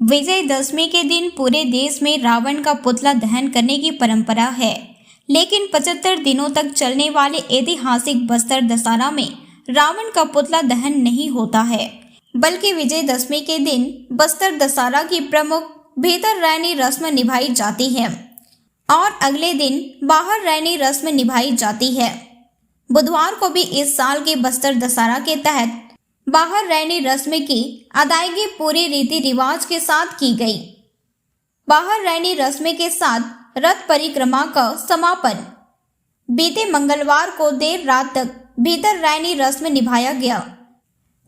विजयदशमी के दिन पूरे देश में रावण का पुतला दहन करने की परंपरा है, लेकिन 75 दिनों तक चलने वाले ऐतिहासिक बस्तर दशहरा में रावण का पुतला दहन नहीं होता है, बल्कि विजयदशमी के दिन बस्तर दशहरा की प्रमुख भीतर रैनी रस्म निभाई जाती है और अगले दिन बाहर रैनी रस्म निभाई जाती है। बुधवार को भी इस साल के बस्तर दशहरा के तहत बाहर रैनी रस्म की अदायगी पूरे रीति रिवाज के साथ की गई। बाहर रैनी रस्म के साथ रथ परिक्रमा का समापन। बीते मंगलवार को देर रात तक भीतर रैनी रस्म निभाया गया,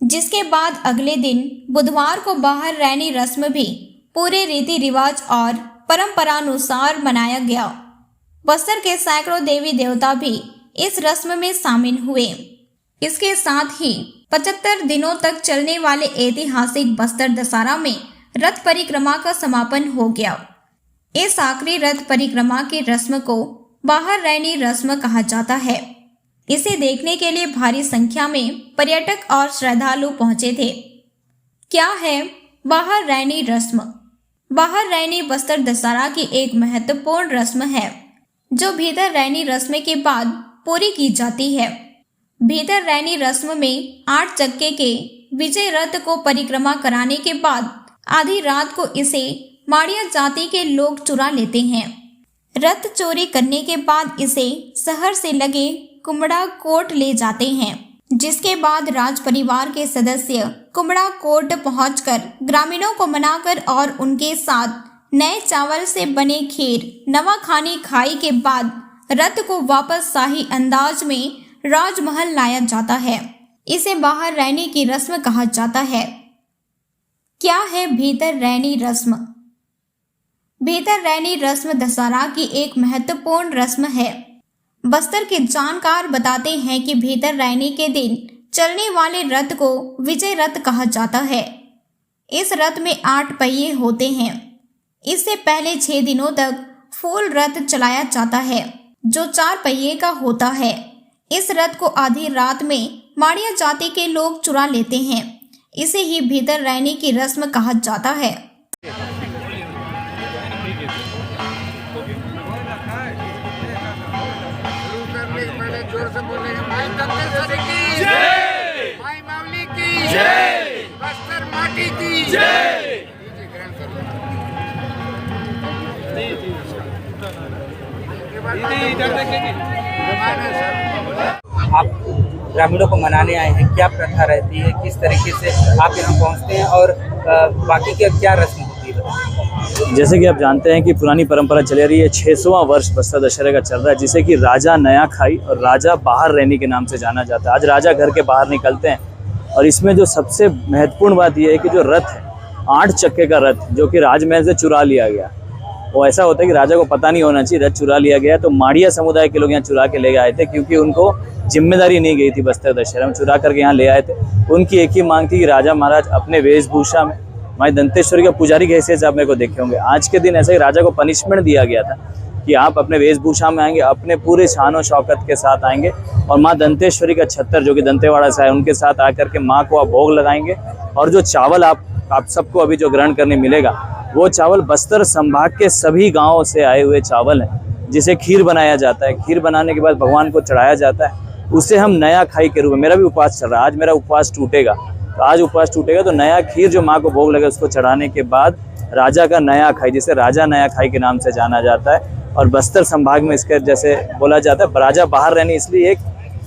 जिसके बाद अगले दिन बुधवार को बाहर रैनी रस्म भी पूरे रीति रिवाज और परंपरानुसार मनाया गया। बस्तर के सैकड़ों देवी देवता भी इस रस्म में शामिल हुए। इसके साथ ही 75 दिनों तक चलने वाले ऐतिहासिक बस्तर दशहरा में रथ परिक्रमा का समापन हो गया। इस आखिरी रथ परिक्रमा की रस्म को बाहर रैनी रस्म कहा जाता है। इसे देखने के लिए भारी संख्या में पर्यटक और श्रद्धालु पहुंचे थे। क्या है बाहर रैनी रस्म? बाहर रैनी बस्तर दशहरा की एक महत्वपूर्ण रस्म है, जो भीतर रैनी रस्म के बाद पूरी की जाती है। भीतर रैनी रस्म में 8 चक्के के विजय रथ को परिक्रमा कराने के बाद आधी रात को इसे माड़िया जाति के लोग चुरा लेते हैं। रथ चोरी करने के बाद इसे शहर से लगे कुमड़ा कोट ले जाते हैं, जिसके बाद राज परिवार के सदस्य कुमड़ा कोट पहुंचकर ग्रामीणों को मनाकर और उनके साथ नए चावल से बने खीर नवाखानी खाई के बाद रथ को वापस शाही अंदाज में राजमहल लाया जाता है। इसे बाहर रैनी की रस्म कहा जाता है। क्या है भीतर रैनी रस्म? भीतर रैनी रस्म दशहरा की एक महत्वपूर्ण रस्म है। बस्तर के जानकार बताते हैं कि भीतर रैनी के दिन चलने वाले रथ को विजय रथ कहा जाता है। इस रथ में 8 पहिए होते हैं। इससे पहले 6 दिनों तक फूल रथ चलाया जाता है, जो 4 पहिए का होता है। इस रथ को आधी रात में माड़िया जाति के लोग चुरा लेते हैं। इसे ही भीतर रैनी की रस्म कहा जाता है। आप ग्रामीणों को मनाने आए हैं, क्या प्रथा रहती है, किस तरीके से आप यहाँ पहुँचते हैं और बाकी की क्या रस्म होती है? जैसे कि आप जानते हैं कि पुरानी परंपरा चली आ रही है। 600वां वर्ष बस्तर दशहरे का चल रहा है, जिसे कि राजा नया खाई और राजा बाहर रैनी के नाम से जाना जाता है। आज राजा घर के बाहर निकलते हैं और इसमें जो सबसे महत्वपूर्ण बात यह है कि जो रथ है 8 चक्के का रथ, जो कि राजमहल से चुरा लिया गया। वो ऐसा होता है कि राजा को पता नहीं होना चाहिए, रथ चुरा लिया गया। तो माड़िया समुदाय के लोग यहाँ चुरा के ले आए थे, क्योंकि उनको जिम्मेदारी नहीं गई थी बस्तर दशहरा में, चुरा करके यहाँ ले आए थे। उनकी एक ही मांग थी कि राजा महाराज अपने वेशभूषा में माई दंतेश्वरी के पुजारी की हैसियत से आप मेरे को देखे होंगे। आज के दिन ऐसे ही राजा को पनिशमेंट दिया गया था कि आप अपने वेशभूषा में आएंगे, अपने पूरे शान और शौकत के साथ आएंगे और माँ दंतेश्वरी का छत्तर जो कि दंतेवाड़ा से है उनके साथ आकर के माँ को आप भोग लगाएंगे। और जो चावल आप सबको अभी जो ग्रहण करने मिलेगा, वो चावल बस्तर संभाग के सभी गाँवों से आए हुए चावल हैं, जिसे खीर बनाया जाता है। खीर बनाने के बाद भगवान को चढ़ाया जाता है। उसे हम नया खाई के रूप में, मेरा भी उपवास चल रहा है, आज मेरा उपवास टूटेगा, तो आज उपवास टूटेगा तो नया खीर जो माँ को भोग लगे उसको चढ़ाने के बाद राजा का नया खाई, जिसे राजा नया खाई के नाम से जाना जाता है। और बस्तर संभाग में इसके जैसे बोला जाता है राजा बाहर रहनी, इसलिए एक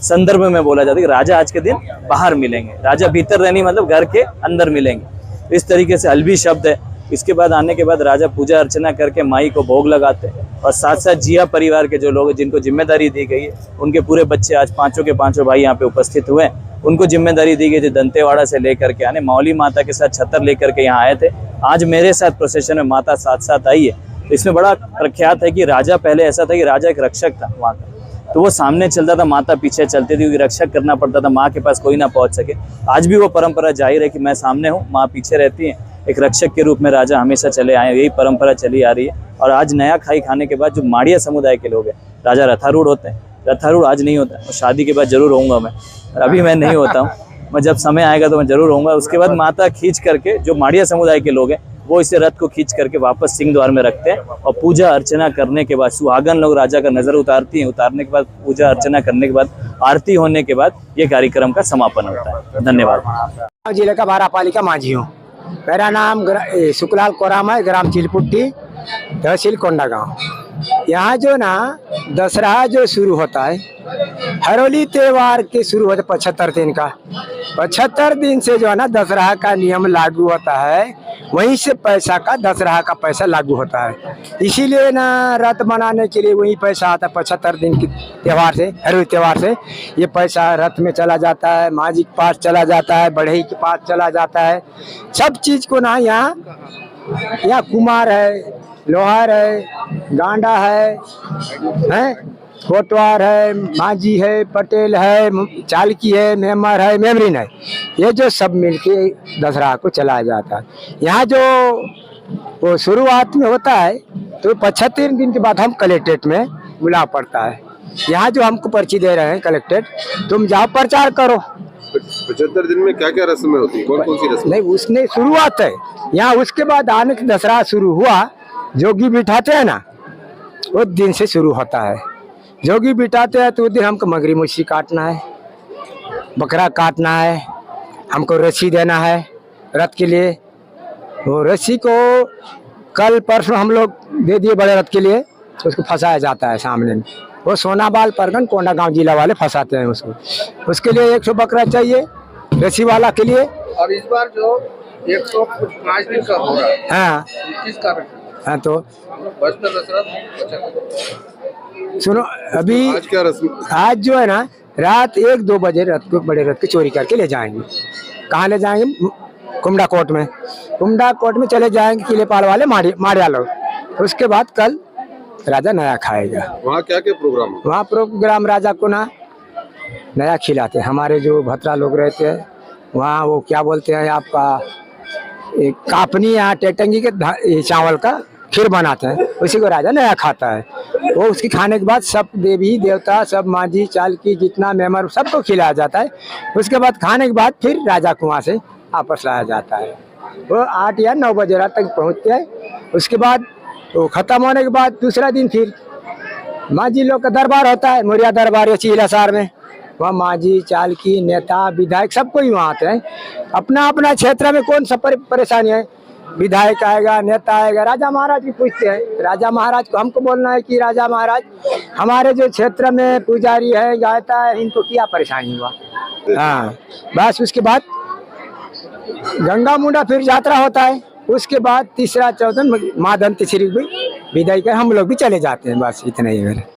संदर्भ में बोला जाता है कि राजा आज के दिन बाहर मिलेंगे, राजा भीतर रहनी मतलब घर के अंदर मिलेंगे। इस तरीके से अलवी शब्द है। इसके बाद आने के बाद राजा पूजा अर्चना करके माई को भोग लगाते हैं और साथ साथ जिया परिवार के जो लोग जिनको जिम्मेदारी दी गई है, उनके पूरे बच्चे आज 5 के 5 भाई यहाँ पे उपस्थित हुए हैं। उनको जिम्मेदारी दी गई थी दंतेवाड़ा से लेकर के आने, मौली माता के साथ छतर लेकर के यहाँ आए थे। आज मेरे साथ प्रोसेशन में माता साथ साथ आई है। तो इसमें बड़ा प्रख्यात है कि राजा पहले ऐसा था कि राजा एक रक्षक था वहाँ का, तो वो सामने चलता था, माता पीछे चलती थी, क्योंकि रक्षक करना पड़ता था, माँ के पास कोई ना पहुँच सके। आज भी वो परंपरा जाहिर है कि मैं सामने हूँ, माँ पीछे रहती है। एक रक्षक के रूप में राजा हमेशा चले आए, यही परंपरा चली आ रही है। और आज नया खाई खाने के बाद जो माड़िया समुदाय के लोग हैं, राजा रथारूढ़ होते हैं। रथारूढ़ आज नहीं होता है, और शादी के बाद जरूर होऊंगा मैं, अभी मैं नहीं होता हूँ। मैं जब समय आएगा तो मैं जरूर होऊंगा। उसके बाद माता खींच करके जो माड़िया समुदाय के लोग हैं वो इसे रथ को खींच करके वापस सिंह द्वार में रखते हैं और पूजा अर्चना करने के बाद सुहागन लोग राजा का नजर उतारती हैं। उतारने के बाद पूजा अर्चना करने के बाद आरती होने के बाद ये कार्यक्रम का समापन होता है। धन्यवाद। जिले का बारापालिका माझी हूँ। मेरा नाम सुखलाल कोराम है, ग्राम चिलपुट्टी, तहसील कोंडागांव। यहाँ जो ना दशहरा जो शुरू होता है, हरोली त्योहार के शुरू होते 75 दिन का, 75 दिन से जो है ना दशहरा का नियम लागू होता है। वहीं से पैसा का दशहरा का पैसा लागू होता है। इसीलिए ना रथ बनाने के लिए वही पैसा आता है। 75 दिन के त्यौहार से, हरोली त्यौहार से ये पैसा रथ में चला जाता है, माझी के पास चला जाता है, बढ़ई के पास चला जाता है। सब चीज को ना यहाँ कुमार है, लोहार है, गांडा है, कोटवार है, माझी है, पटेल है, चालकी है, मेमर है, मेमरीन है, ये जो सब मिलके दशहरा को चलाया जाता है। यहाँ जो वो शुरुआत में होता है तो 75 दिन के बाद हम कलेक्ट्रेट में बुला पड़ता है। यहाँ जो हमको पर्ची दे रहे हैं कलेक्ट्रेट, तुम जाओ प्रचार करो। 75 दिन में क्या क्या रस्में होती है, कौन कौन सी रस्में? नहीं, उसने शुरुआत है यहाँ, उसके बाद आने के दशहरा शुरू हुआ। जोगी बिठाते हैं ना, उस दिन से शुरू होता है। जोगी बिठाते हैं तो उस दिन हमको मगरी मछली काटना है, बकरा काटना है, हमको रस्सी देना है रथ के लिए। वो रस्सी को कल परसों हम लोग दे दिए बड़े रथ के लिए, उसको फंसाया जाता है सामने में। वो सोनाबाल परगन कोंडागांव जिला वाले फंसाते हैं उसको। उसके लिए 100 बकरा चाहिए रस्सी वाला के लिए। और इस बार जो 105 दिन का हो रहा है, हाँ, किस कारण? हाँ तो बस्तर दशहरा सुनो, अभी आज क्या रस्म? आज जो है ना रात 1-2 बजे रथ को, बड़े रथ को चोरी करके ले जाएंगे। कहाँ ले जाएंगे? कुमडा कोट में। कुमडा कोट में चले जाएंगे किलेपाल वाले माड़िया लोग। उसके बाद कल राजा नया खाएगा। वहाँ क्या क्या प्रोग्राम है? वहाँ प्रोग्राम राजा को ना नया खिलाते हैं। हमारे जो भतरा लोग रहते हैं वहाँ, वो क्या बोलते हैं आपका, एक कापनी या टेटंगी के चावल का खीर बनाते हैं, उसी को राजा नया खाता है। वो उसकी खाने के बाद सब देवी देवता, सब माझी चालकी जितना मेमर सबको खिलाया जाता है। उसके बाद खाने के बाद फिर राजा को वहाँ से वापस लाया जाता है। वो 8 या 9 बजे रात तक पहुँचते हैं। उसके बाद वो खत्म होने के बाद दूसरा दिन फिर माझी लोग का दरबार होता है, मुरिया दरबार या चिलासार में। वहाँ माझी चालकी नेता विधायक सब कोई वहाँ आते हैं। अपना अपना क्षेत्र में कौन सा परेशानी है, विधायक आएगा, नेता आएगा, राजा महाराज की पूछते हैं। राजा महाराज को हमको बोलना है कि राजा महाराज हमारे जो क्षेत्र में पुजारी है, गायता है, इनको क्या परेशानी हुआ। हाँ, बस उसके बाद गंगा मुंडा फिर यात्रा होता है। उसके बाद तीसरा चौथा माँ दंतेश्वरी भी विदाई कर हम लोग भी चले जाते हैं। बस इतना ही मेरे।